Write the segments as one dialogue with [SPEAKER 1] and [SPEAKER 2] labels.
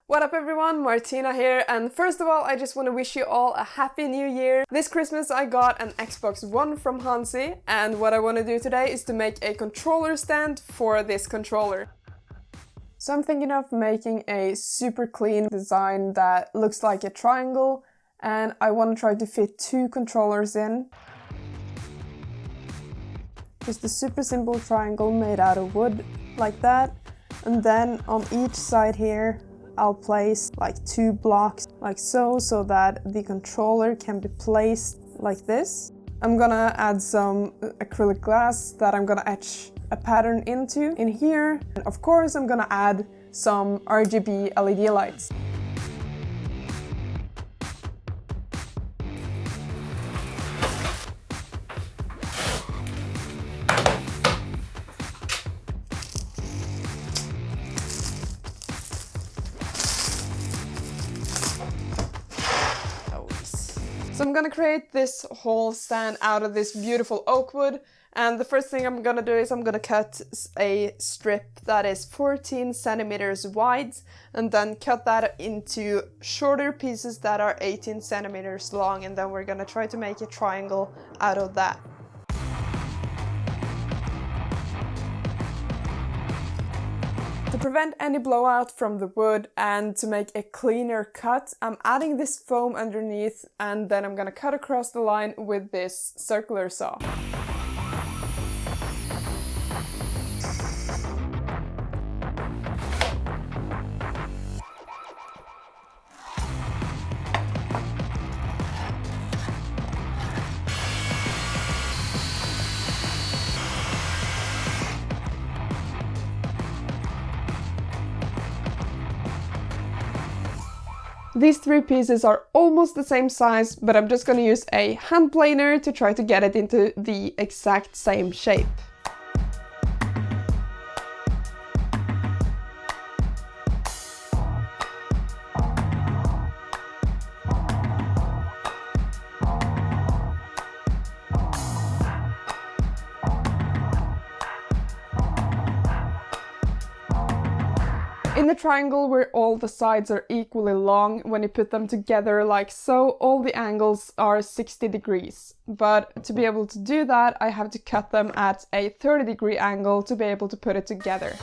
[SPEAKER 1] What up everyone, Martina here, and first of all I just want to wish you all a happy new year. This Christmas I got an Xbox One from Hansi, and what I want to do today is to make a controller stand for this controller. So I'm thinking of making a super clean design that looks like a triangle, and I want to try to fit two controllers in. Just a super simple triangle made out of wood, like that, and then on each side here I'll place like two blocks like so that the controller can be placed like this. I'm gonna add some acrylic glass that I'm gonna etch a pattern into in here. And of course I'm gonna add some RGB LED lights. So I'm gonna create this whole stand out of this beautiful oak wood, and the first thing I'm gonna do is I'm gonna cut a strip that is 14 centimeters wide and then cut that into shorter pieces that are 18 centimeters long, and then we're gonna try to make a triangle out of that. To prevent any blowout from the wood and to make a cleaner cut, I'm adding this foam underneath, and then I'm gonna cut across the line with this circular saw. These three pieces are almost the same size, but I'm just going to use a hand planer to try to get it into the exact same shape. In the triangle where all the sides are equally long, when you put them together like so, all the angles are 60 degrees. But to be able to do that, I have to cut them at a 30-degree angle to be able to put it together.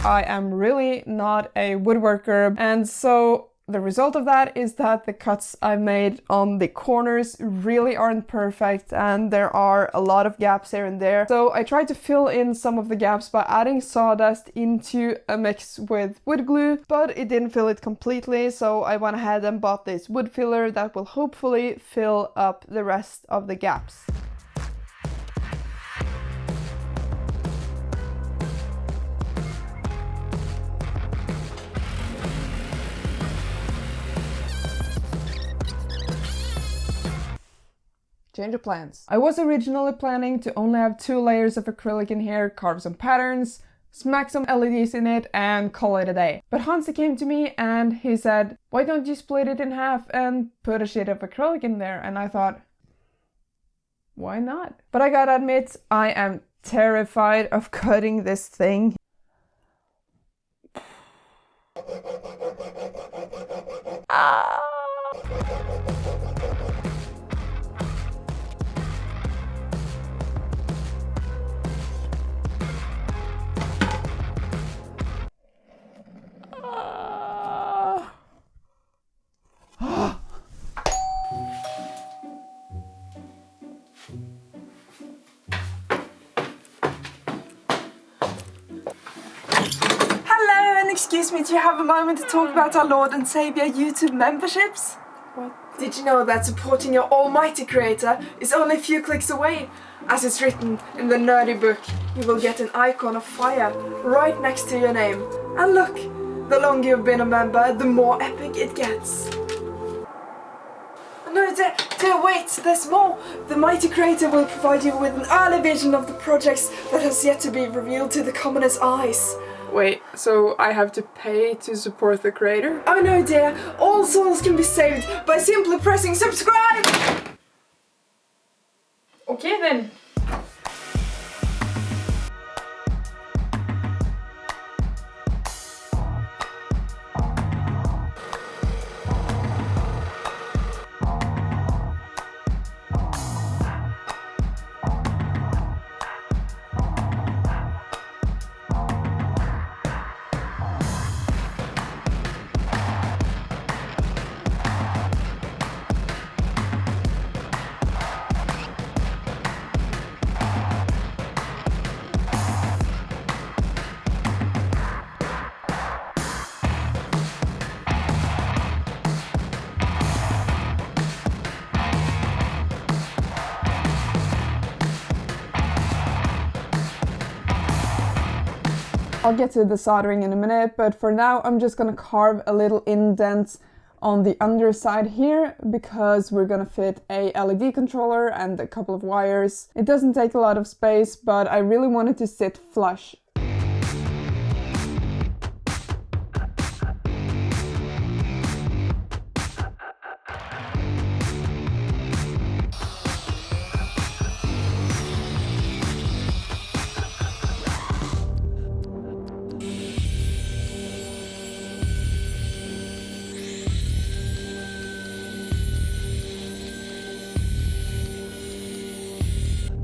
[SPEAKER 1] I am really not a woodworker, and so the result of that is that the cuts I've made on the corners really aren't perfect, and there are a lot of gaps here and there. So I tried to fill in some of the gaps by adding sawdust into a mix with wood glue, but it didn't fill it completely, so I went ahead and bought this wood filler that will hopefully fill up the rest of the gaps. Change of plans. I was originally planning to only have 2 layers of acrylic in here, carve some patterns, smack some LEDs in it, and call it a day. But Hansi came to me and he said, why don't you split it in half and put a sheet of acrylic in there? And I thought, why not? But I gotta admit, I am terrified of cutting this thing. Ah!
[SPEAKER 2] Excuse me, do you have a moment to talk about our Lord and Saviour YouTube memberships?
[SPEAKER 1] What?
[SPEAKER 2] Did you know that supporting your almighty creator is only a few clicks away? As it's written in the nerdy book, you will get an icon of fire right next to your name. And look, the longer you've been a member, the more epic it gets. No, dear, wait, there's more! The mighty creator will provide you with an early vision of the projects that has yet to be revealed to the commoner's eyes.
[SPEAKER 1] Wait, so I have to pay to support the creator?
[SPEAKER 2] Oh no, dear, all souls can be saved by simply pressing subscribe!
[SPEAKER 1] Okay then. I'll get to the soldering in a minute, but for now I'm just gonna carve a little indent on the underside here because we're gonna fit a LED controller and a couple of wires. It doesn't take a lot of space, but I really want it to sit flush.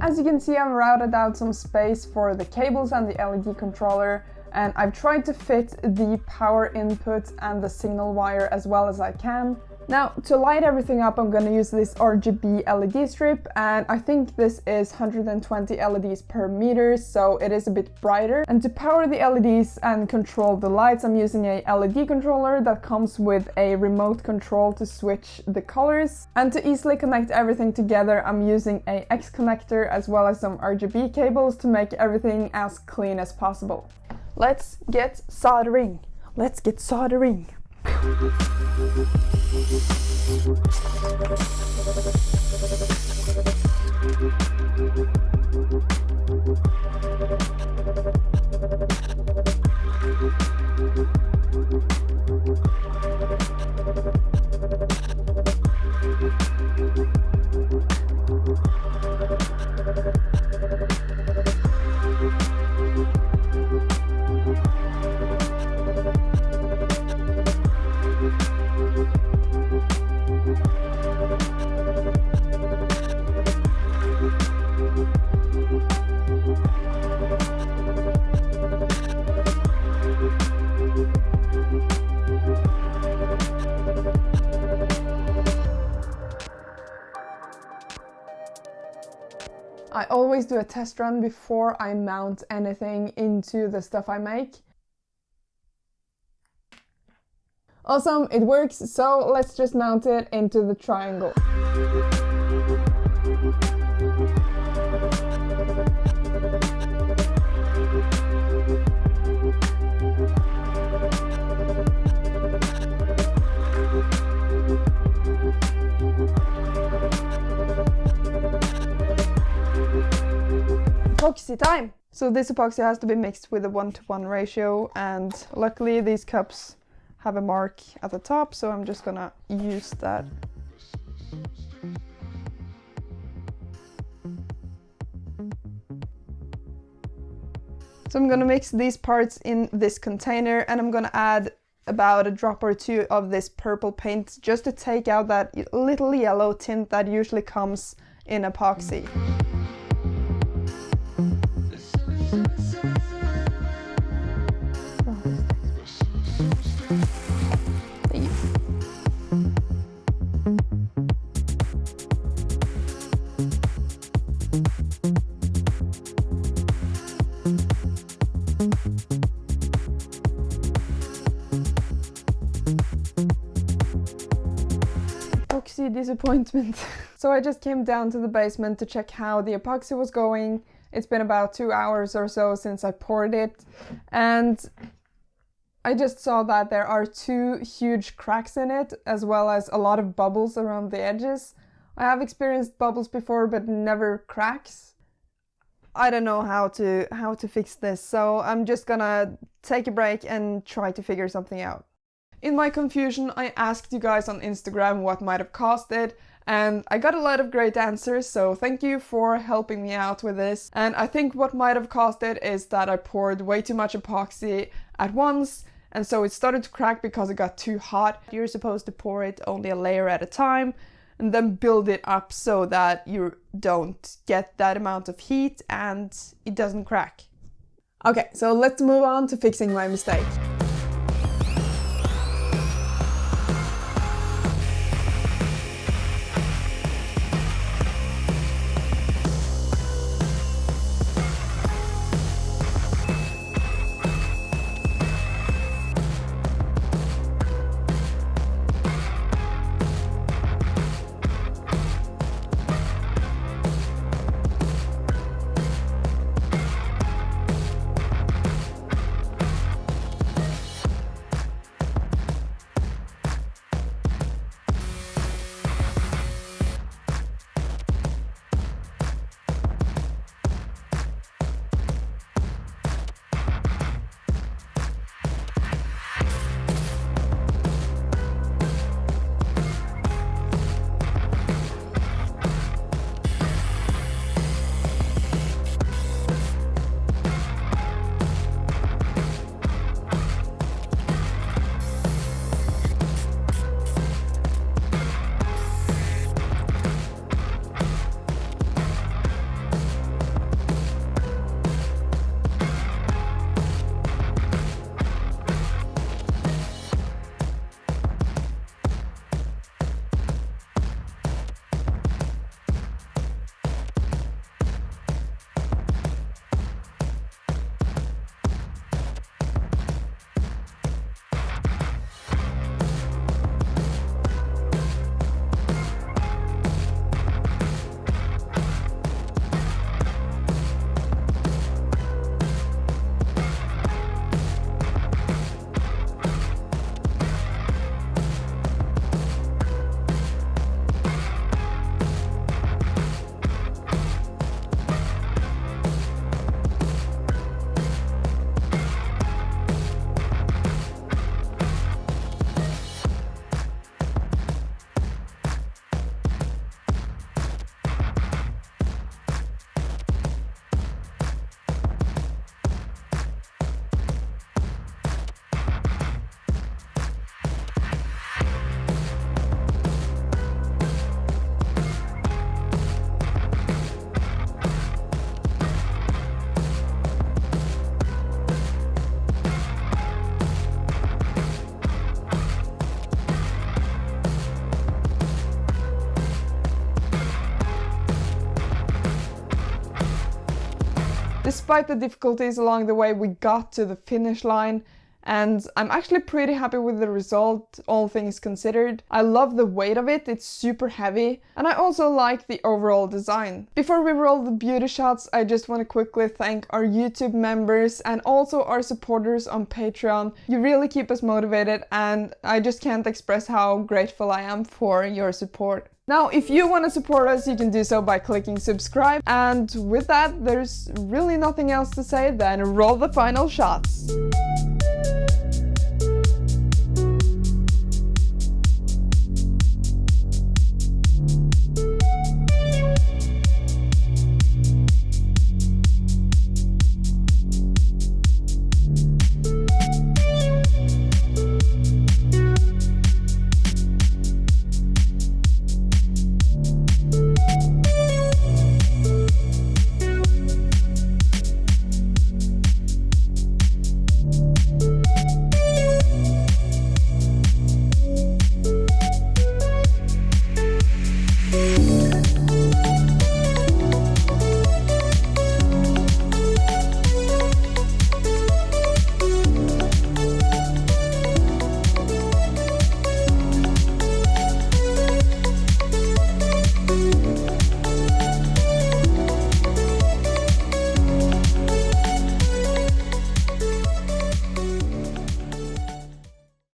[SPEAKER 1] As you can see, I've routed out some space for the cables and the LED controller, and I've tried to fit the power input and the signal wire as well as I can. Now, to light everything up, I'm going to use this RGB LED strip, and I think this is 120 LEDs per meter, so it is a bit brighter. And to power the LEDs and control the lights, I'm using a LED controller that comes with a remote control to switch the colors. And to easily connect everything together, I'm using a X connector as well as some RGB cables to make everything as clean as possible. Let's get soldering. Let's get soldering. I always do a test run before I mount anything into the stuff I make. Awesome, it works, so let's just mount it into the triangle. Epoxy time! So this epoxy has to be mixed with a 1:1 ratio, and luckily these cups have a mark at the top, so I'm just gonna use that. So I'm gonna mix these parts in this container, and I'm gonna add about a drop or two of this purple paint just to take out that little yellow tint that usually comes in epoxy. epoxy disappointment. So I just came down to the basement to check how the epoxy was going. It's been about 2 hours or so since I poured it, and I just saw that there are 2 huge cracks in it, as well as a lot of bubbles around the edges. I have experienced bubbles before, but never cracks. I don't know how to fix this, so I'm just gonna take a break and try to figure something out. In my confusion, I asked you guys on Instagram what might have caused it, and I got a lot of great answers, so thank you for helping me out with this. And I think what might have caused it is that I poured way too much epoxy at once, and so it started to crack because it got too hot. You're supposed to pour it only a layer at a time and then build it up so that you don't get that amount of heat and it doesn't crack. Okay, so let's move on to fixing my mistake. Despite the difficulties along the way, we got to the finish line, and I'm actually pretty happy with the result, all things considered. I love the weight of it, it's super heavy, and I also like the overall design. Before we roll the beauty shots, I just want to quickly thank our YouTube members and also our supporters on Patreon. You really keep us motivated, and I just can't express how grateful I am for your support. Now, if you want to support us, you can do so by clicking subscribe, and with that, there's really nothing else to say than roll the final shots.